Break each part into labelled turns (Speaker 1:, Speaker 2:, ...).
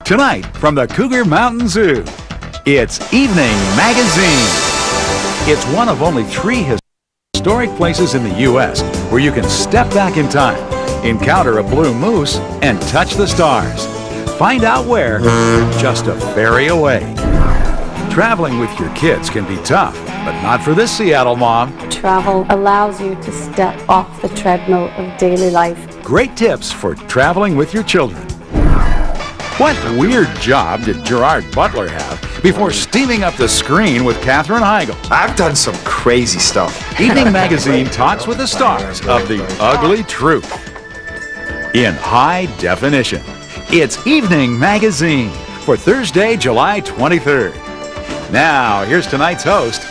Speaker 1: Tonight, from the Cougar Mountain Zoo, it's Evening Magazine. It's one of only 3 historic places in the U.S. where you can step back in time, encounter a blue moose, and touch the stars. Find out where, just a ferry away. Traveling with your kids can be tough, but not for this Seattle mom.
Speaker 2: Travel allows you to step off the treadmill of daily life.
Speaker 1: Great tips for traveling with your children. What weird job did Gerard Butler have before steaming up the screen with Katherine Heigl?
Speaker 3: I've done some crazy stuff.
Speaker 1: Evening Magazine talks with the stars of the ugly truth in high definition. It's Evening Magazine for Thursday, July 23rd. Now, here's tonight's host,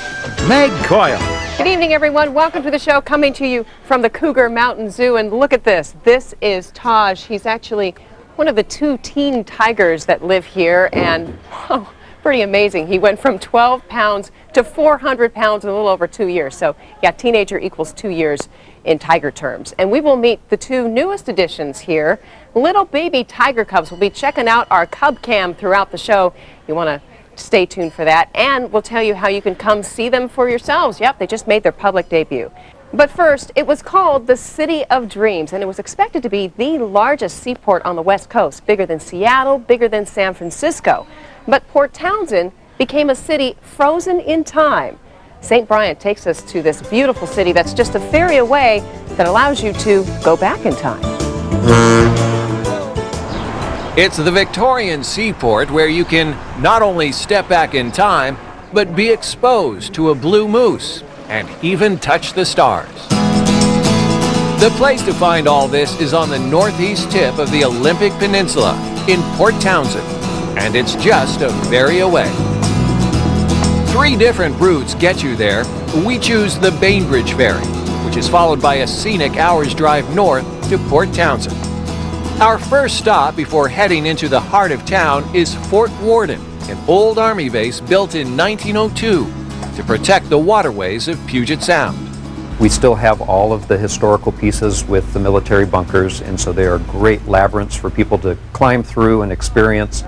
Speaker 1: Meg Coyle.
Speaker 4: Good evening, everyone. Welcome to the show, coming to you from the Cougar Mountain Zoo. And look at this. This is Taj. He's actually one of the 2 teen tigers that live here, and oh, pretty amazing. He went from 12 pounds to 400 pounds in a little over 2 years. So, yeah, teenager equals 2 years in tiger terms. And we will meet the 2 newest additions here. Little baby tiger cubs. We'll be checking out our cub cam throughout the show. You want to stay tuned for that, and we'll tell you how you can come see them for yourselves. Yep, they just made their public debut. But first, it was called the City of Dreams, and it was expected to be the largest seaport on the West Coast, bigger than Seattle, bigger than San Francisco. But Port Townsend became a city frozen in time. St. Bryant takes us to this beautiful city that's just a ferry away that allows you to go back in time.
Speaker 5: It's the Victorian seaport where you can not only step back in time, but be exposed to a blue moose and even touch the stars. The place to find all this is on the northeast tip of the Olympic Peninsula in Port Townsend, and it's just a ferry away. 3 different routes get you there. We choose the Bainbridge Ferry, which is followed by a scenic hour's drive north to Port Townsend. Our first stop before heading into the heart of town is Fort Worden, an old Army base built in 1902 to protect the waterways of Puget Sound.
Speaker 6: We still have all of the historical pieces with the military bunkers, and so they are great labyrinths for people to climb through and experience.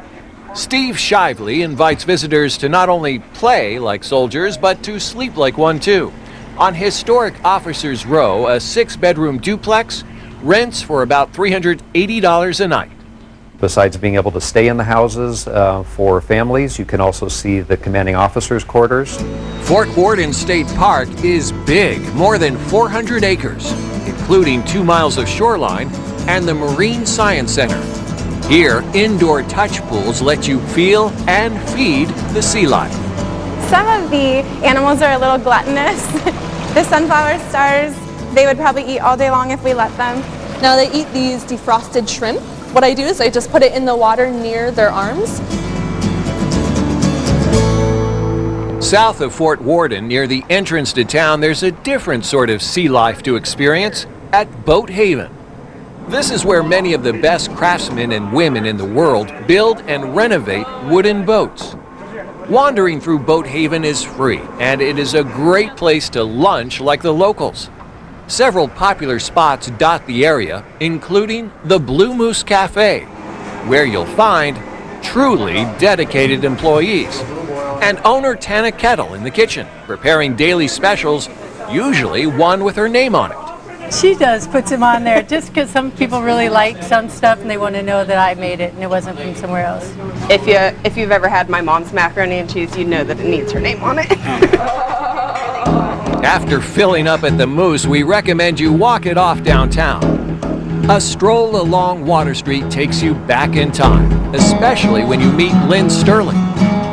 Speaker 5: Steve Shively invites visitors to not only play like soldiers, but to sleep like one too. On historic Officers Row, a 6-bedroom duplex rents for about $380 a night.
Speaker 6: Besides being able to stay in the houses for families, you can also see the commanding officers' quarters.
Speaker 5: Fort Worden State Park is big, more than 400 acres, including 2 miles of shoreline and the Marine Science Center. Here, indoor touch pools let you feel and feed the sea life.
Speaker 7: Some of the animals are a little gluttonous. The sunflower stars, they would probably eat all day long if we let them.
Speaker 8: Now they eat these defrosted shrimp. What I do is I just put it in the water near their arms.
Speaker 5: South of Fort Worden, near the entrance to town, there's a different sort of sea life to experience at Boat Haven. This is where many of the best craftsmen and women in the world build and renovate wooden boats. Wandering through Boat Haven is free, and it is a great place to lunch like the locals. Several popular spots dot the area, including the Blue Moose Cafe, where you'll find truly dedicated employees, and owner Tana Kettle in the kitchen, preparing daily specials, usually one with her name on it.
Speaker 9: She does, puts them on there, just because some people really like some stuff and they want to know that I made it and it wasn't from somewhere else.
Speaker 4: If you've ever had my mom's macaroni and cheese, you know that it needs her name on it.
Speaker 5: After filling up at the Moose, we recommend you walk it off downtown. A stroll along Water Street takes you back in time, especially when you meet Lynn Sterling.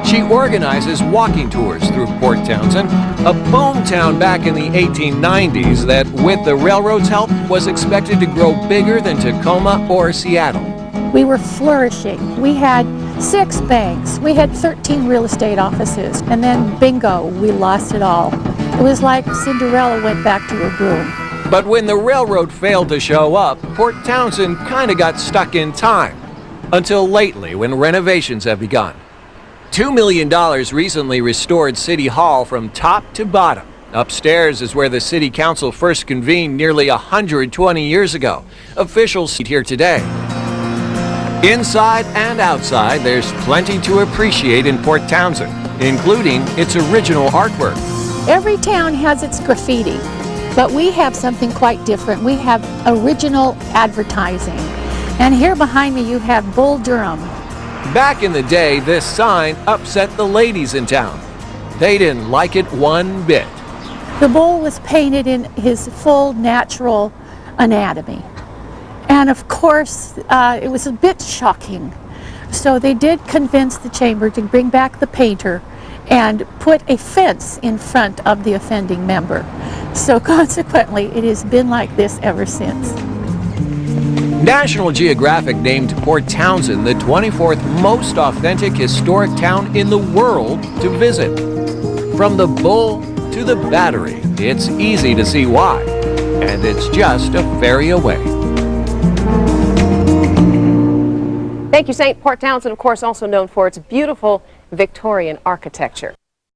Speaker 5: She organizes walking tours through Port Townsend, a boom town back in the 1890s that, with the railroad's help, was expected to grow bigger than Tacoma or Seattle.
Speaker 10: We were flourishing. We had 6 banks. We had 13 real estate offices. And then, bingo, we lost it all. It was like Cinderella went back to her broom.
Speaker 5: But when the railroad failed to show up, Port Townsend kind of got stuck in time. Until lately, when renovations have begun. $2 million recently restored City Hall from top to bottom. Upstairs is where the City Council first convened nearly 120 years ago. Officials sit here today. Inside and outside, there's plenty to appreciate in Port Townsend, including its original artwork.
Speaker 10: Every town has its graffiti, but we have something quite different. We have original advertising. And here behind me you have Bull Durham.
Speaker 5: Back in the day, this sign upset the ladies in town. They didn't like it one bit.
Speaker 10: The bull was painted in his full natural anatomy. And of course, it was a bit shocking. So they did convince the chamber to bring back the painter and put a fence in front of the offending member. So consequently, it has been like this ever since.
Speaker 5: National Geographic named Port Townsend the 24th most authentic historic town in the world to visit. From the Bull to the Battery, it's easy to see why, and it's just a ferry away.
Speaker 4: Thank you, Saint. Port Townsend, of course, also known for its beautiful Victorian architecture.